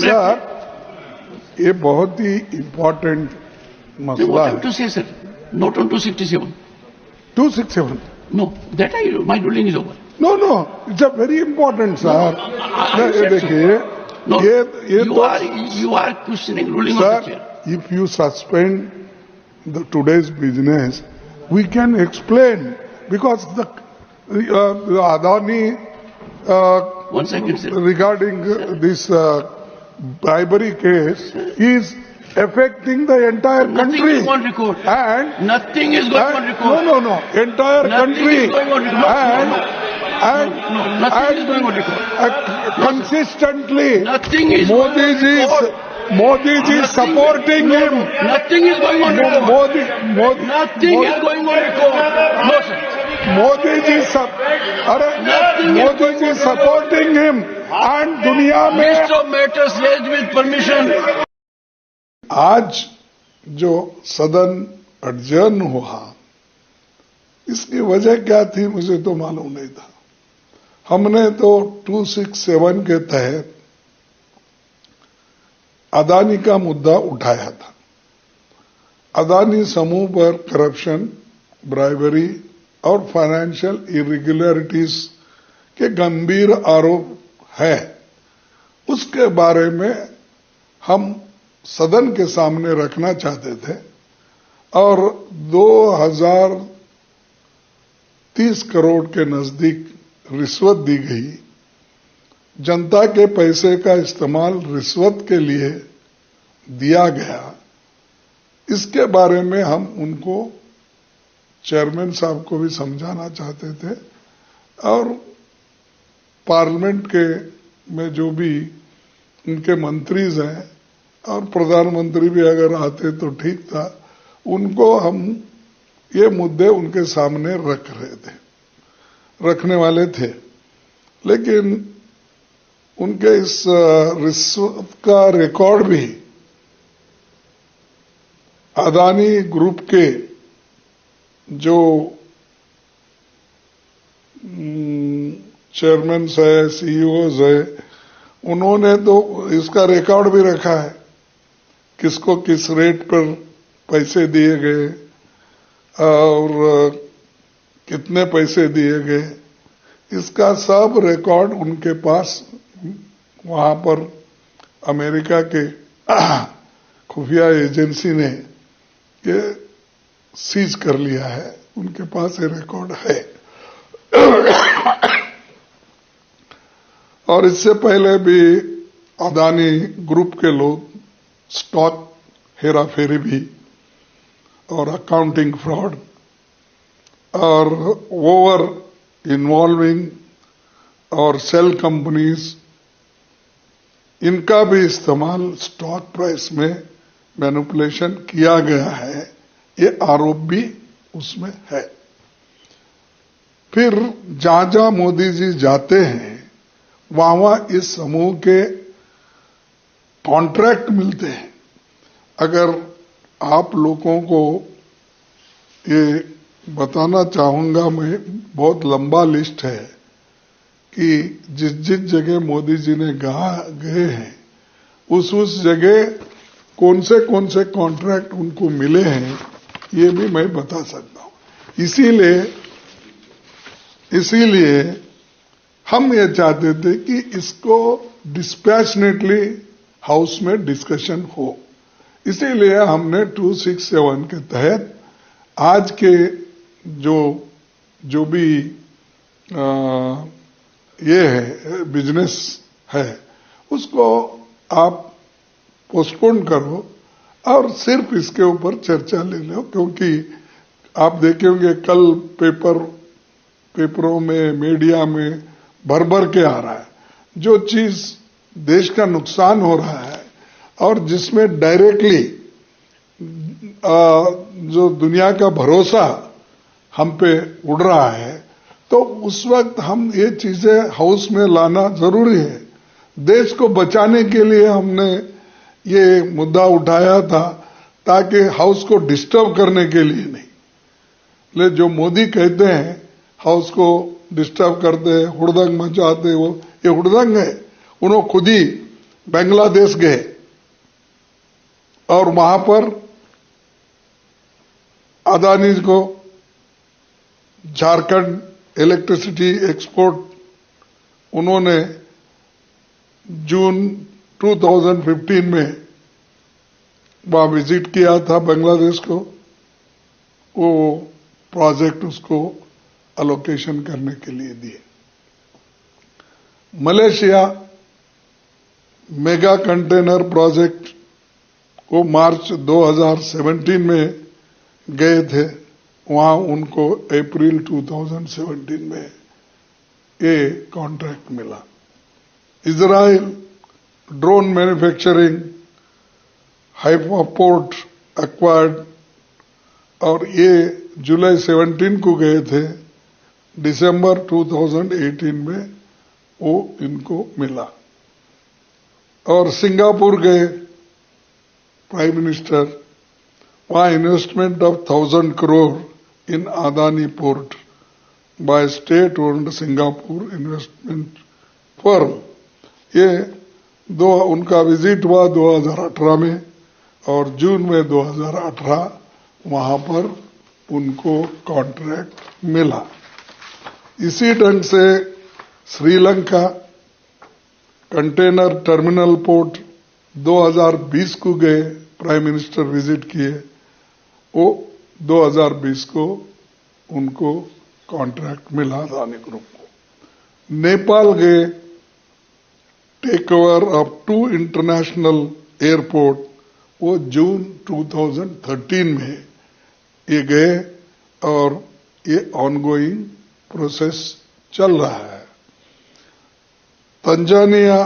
Sir, ये बहुत ही important मसला है। टू से sir, not on 267. 267. No, that my ruling is over. No, it's a very important, sir. देखिए, No, ये you are questioning ruling of the sir, chair. if you suspend today's business, we can explain because the Adani 1 second, sir. regarding this bribery case is affecting the entire Nothing country. is on record. And Nothing is going on record. no, entire Nothing country is going on record. Nothing is going on record. Consistently, Nothing is going on record. Modi ji is supporting him. Nothing is going on record. Modi, Nothing is going on record. No, sir. Modi ji supporting him. And दुनिया में List of matters raised with permission. आज जो सदन अडजर्न हुआ, इसकी वजह क्या थी मुझे तो मालूम नहीं था। हमने तो 267 के तहत अदानी का मुद्दा उठाया था। अदानी समूह पर करप्शन, ब्राइबरी और फाइनेंशियल इरेगुलरिटीज के गंभीर आरोप है। उसके बारे में हम सदन के सामने रखना चाहते थे और 2030 करोड़ के नजदीक रिश्वत दी गई। जनता के पैसे का इस्तेमाल रिश्वत के लिए दिया गया। इसके बारे में हम उनको, चेयरमैन साहब को भी समझाना चाहते थे और पार्लियामेंट के में जो भी उनके मंत्रीज हैं और प्रधानमंत्री भी अगर आते तो ठीक था, उनको हम ये मुद्दे उनके सामने रखने वाले थे। लेकिन उनके इस रिश्वत का रिकॉर्ड भी अदानी ग्रुप के जो चेयरमैन है, सीईओज है, उन्होंने तो इसका रिकॉर्ड भी रखा है, किसको किस रेट पर पैसे दिए गए और कितने पैसे दिए गए, इसका सब रिकॉर्ड उनके पास वहां पर अमेरिका के खुफिया एजेंसी ने ये सीज कर लिया है। उनके पास ये रिकॉर्ड है। और इससे पहले भी अदानी ग्रुप के लोग स्टॉक हेराफेरी भी और अकाउंटिंग फ्रॉड और ओवर इन्वॉल्विंग और सेल कंपनीज, इनका भी इस्तेमाल स्टॉक प्राइस में मैनिपुलेशन किया गया है, ये आरोप भी उसमें है। फिर जहां जहां मोदी जी जाते हैं वहां इस समूह के कॉन्ट्रैक्ट मिलते हैं। अगर आप लोगों को ये बताना चाहूंगा मैं, बहुत लंबा लिस्ट है कि जिस जिस जगह मोदी जी ने गए हैं उस जगह कौन से कॉन्ट्रैक्ट उनको मिले हैं, ये भी मैं बता सकता हूं। इसीलिए हम ये चाहते थे कि इसको डिस्पैशनेटली हाउस में डिस्कशन हो। इसीलिए हमने 267 के तहत आज के जो भी ये है बिजनेस है उसको आप पोस्टपोन करो और सिर्फ इसके ऊपर चर्चा ले लो, क्योंकि आप देखेंगे कल पेपरों में, मीडिया में भर के आ रहा है। जो चीज देश का नुकसान हो रहा है और जिसमें डायरेक्टली जो दुनिया का भरोसा हम पे उड़ रहा है, तो उस वक्त हम ये चीजें हाउस में लाना जरूरी है। देश को बचाने के लिए हमने ये मुद्दा उठाया था, ताकि हाउस को डिस्टर्ब करने के लिए नहीं। ले जो मोदी कहते हैं हाउस को डिस्टर्ब करते हैं, हुड़दंग मचाते, वो ये हुड़दंग है। उन्होंने खुद ही बांग्लादेश गए और वहां पर अदानी को झारखंड इलेक्ट्रिसिटी एक्सपोर्ट उन्होंने जून 2015 में वहां विजिट किया था बांग्लादेश को, वो प्रोजेक्ट उसको अलोकेशन करने के लिए दिए। मलेशिया मेगा कंटेनर प्रोजेक्ट को मार्च 2017 में गए थे, वहां उनको अप्रैल 2017 में ये कॉन्ट्रैक्ट मिला। इजराइल ड्रोन मैन्युफैक्चरिंग हाइपोपोर्ट एक्वायर्ड, और ये जुलाई 17 को गए थे, दिसंबर 2018 में वो इनको मिला। और सिंगापुर गए प्राइम मिनिस्टर, वहां investment of 1000 crore in Adani port by state owned Singapore investment firm. ये उनका विजिट हुआ 2018 में, और जून में 2018 वहां पर उनको कॉन्ट्रैक्ट मिला। इसी ढंग से श्रीलंका कंटेनर टर्मिनल पोर्ट 2020 को गए, प्राइम मिनिस्टर विजिट किए, वो 2020 को उनको कॉन्ट्रैक्ट मिला अदानी ग्रुप को। नेपाल गए, take over of 2 international airport, वो जून 2013 में ये गए, और ये ऑनगोइंग प्रोसेस चल रहा है। तंजानिया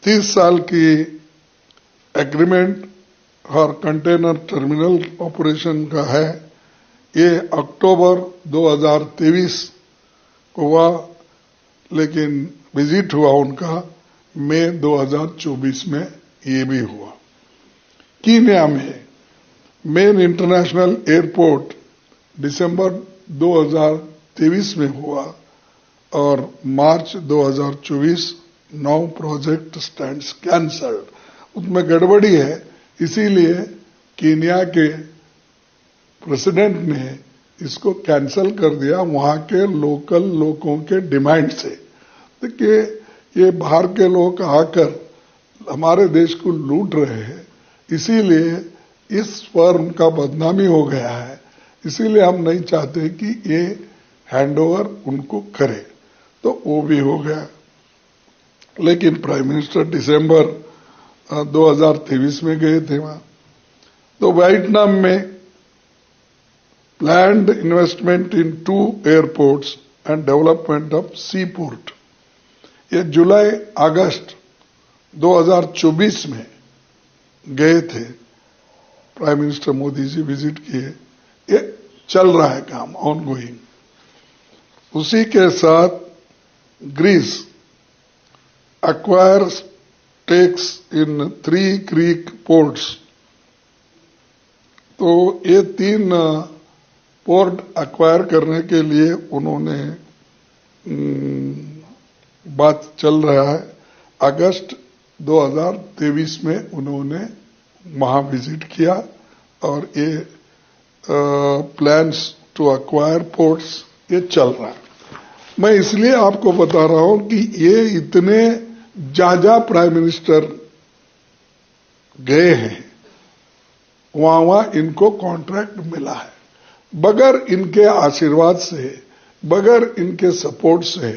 30 साल की एग्रीमेंट और कंटेनर टर्मिनल ऑपरेशन का है, ये अक्टूबर 2023 को हुआ, लेकिन विजिट हुआ उनका मई 2024 में ये भी हुआ। कीनिया में मेन इंटरनेशनल एयरपोर्ट दिसंबर 2023 में हुआ, और मार्च 2024 9 प्रोजेक्ट स्टैंड्स कैंसल्ड। उसमें गड़बड़ी है, इसीलिए कीनिया के प्रेसिडेंट ने इसको कैंसल कर दिया वहां के लोकल लोगों के डिमांड से। देखिए, ये बाहर के लोग आकर हमारे देश को लूट रहे हैं, इसीलिए इस फर्म का बदनामी हो गया है, इसीलिए हम नहीं चाहते कि ये हैंडओवर उनको करे, तो वो भी हो गया। लेकिन प्राइम मिनिस्टर दिसंबर 2023 में गए थे वहां। तो वियतनाम में planned investment in 2 airports and development of sea port, ये जुलाई अगस्त 2024 में गए थे, prime minister Modi ji visit किए। ये चल रहा है काम, ऑनगोइंग। उसी के साथ Greece acquire stakes in 3 Greek ports, तो ये 3 पोर्ट एक्वायर करने के लिए उन्होंने बात चल रहा है। अगस्त 2023 में उन्होंने वहां विजिट किया, और ये प्लान्स टू एक्वायर पोर्ट्स ये चल रहा है। मैं इसलिए आपको बता रहा हूं कि ये इतने ज्यादा प्राइम मिनिस्टर गए हैं, वहां इनको कॉन्ट्रैक्ट मिला है। बगैर इनके आशीर्वाद से, बगैर इनके सपोर्ट से,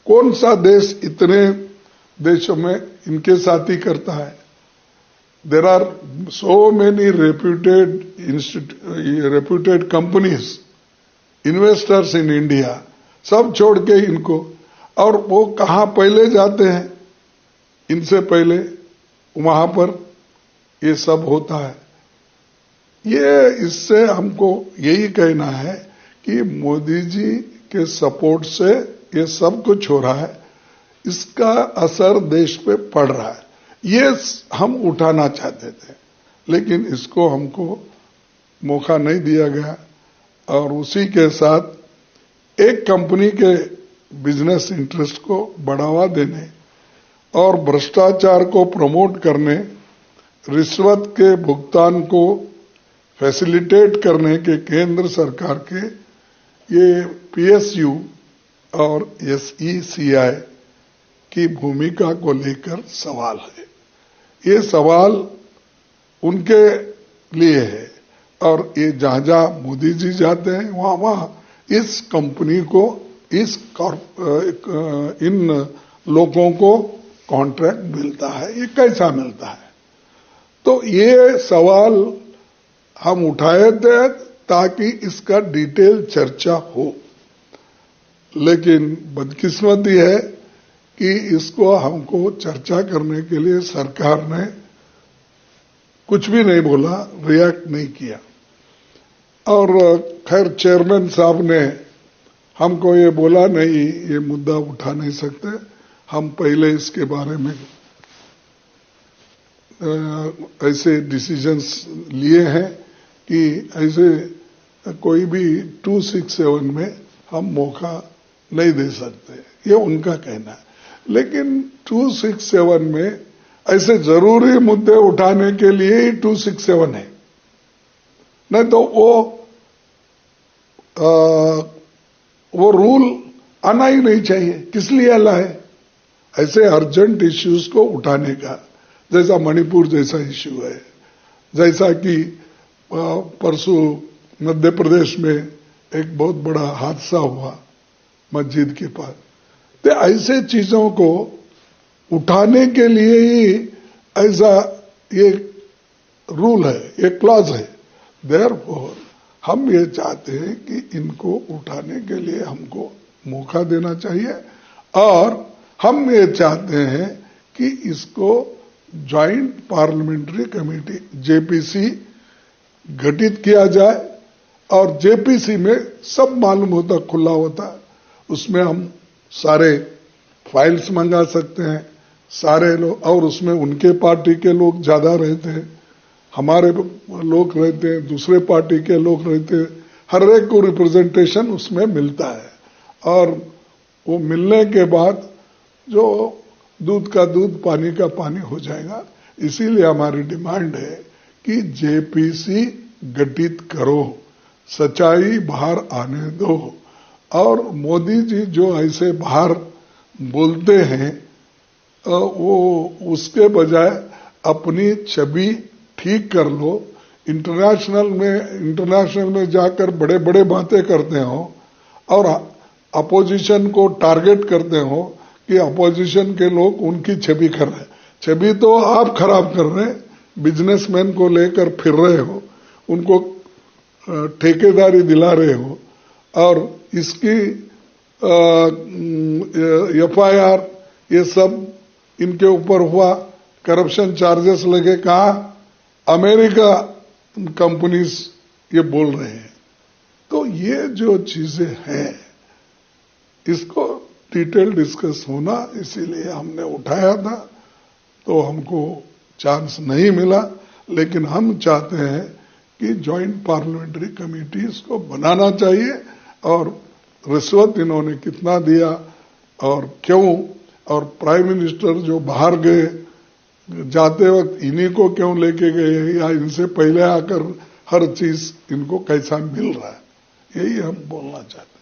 कौन सा देश इतने देशों में इनके साथ ही करता है? There are so many reputed companies, investors in India, सब छोड़ के इनको, और वो कहां पहले जाते हैं? इनसे पहले वहां पर ये सब होता है। ये इससे हमको यही कहना है कि मोदी जी के सपोर्ट से ये सब कुछ हो रहा है, इसका असर देश पे पड़ रहा है। ये हम उठाना चाहते थे, लेकिन इसको हमको मौका नहीं दिया गया। और उसी के साथ एक कंपनी के बिजनेस इंटरेस्ट को बढ़ावा देने और भ्रष्टाचार को प्रमोट करने, रिश्वत के भुगतान को फैसिलिटेट करने के केंद्र सरकार के ये पीएसयू और एसईसीआई की भूमिका को लेकर सवाल है। ये सवाल उनके लिए है और ये जहां जहां मोदी जी जाते हैं वहां वहां इस कंपनी को, इन लोगों को कॉन्ट्रैक्ट मिलता है। ये कैसा मिलता है? तो ये सवाल हम उठाए थे ताकि इसका डिटेल चर्चा हो, लेकिन बदकिस्मती है कि इसको हमको चर्चा करने के लिए सरकार ने कुछ भी नहीं बोला, रिएक्ट नहीं किया। और खैर चेयरमैन साहब ने हमको ये बोला, नहीं ये मुद्दा उठा नहीं सकते, हम पहले इसके बारे में ऐसे डिसीजंस लिए हैं कि ऐसे कोई भी 267 में हम मौका नहीं दे सकते, ये उनका कहना है। लेकिन 267 में ऐसे जरूरी मुद्दे उठाने के लिए ही 267 है, नहीं तो वो रूल आना ही नहीं चाहिए। किस लिए लाए? ऐसे अर्जेंट इश्यूज को उठाने का, जैसा मणिपुर जैसा इश्यू है, जैसा कि परसों मध्य प्रदेश में एक बहुत बड़ा हादसा हुआ मस्जिद के पास। तो ऐसे चीजों को उठाने के लिए ही ऐसा ये रूल है, ये क्लॉज है। देयरफॉर हम ये चाहते हैं कि इनको उठाने के लिए हमको मौका देना चाहिए और हम ये चाहते हैं कि इसको ज्वाइंट पार्लियामेंट्री कमेटी जेपीसी गठित किया जाए और जेपीसी में सब मालूम होता, खुला होता, उसमें हम सारे फाइल्स मंगा सकते हैं, सारे लोग, और उसमें उनके पार्टी के लोग ज्यादा रहते हैं, हमारे लोग रहते हैं, दूसरे पार्टी के लोग रहते हैं, हर एक को रिप्रेजेंटेशन उसमें मिलता है। और वो मिलने के बाद जो दूध का दूध पानी का पानी हो जाएगा। इसीलिए हमारी डिमांड है कि जेपीसी गठित करो, सच्चाई बाहर आने दो। और मोदी जी जो ऐसे बाहर बोलते हैं वो उसके बजाय अपनी छवि ठीक कर लो। इंटरनेशनल में जाकर बड़े बड़े बातें करते हो और अपोजिशन को टारगेट करते हो कि अपोजिशन के लोग उनकी छवि कर रहे हैं। छवि तो आप खराब कर रहे हैं, बिजनेसमैन को लेकर फिर रहे हो, उनको ठेकेदारी दिला रहे हो और इसकी एफआईआर ये सब इनके ऊपर हुआ, करप्शन चार्जेस लगे। कहा? अमेरिका कंपनीज ये बोल रहे हैं। तो ये जो चीजें हैं इसको डिटेल डिस्कस होना, इसीलिए हमने उठाया था। तो हमको चांस नहीं मिला, लेकिन हम चाहते हैं कि ज्वाइंट पार्लियामेंट्री कमेटी इसको बनाना चाहिए और रिश्वत इन्होंने कितना दिया और क्यों, और प्राइम मिनिस्टर जो बाहर गए जाते वक्त इन्हीं को क्यों लेके गए, या इनसे पहले आकर हर चीज इनको कैसा मिल रहा है, यही हम बोलना चाहते हैं।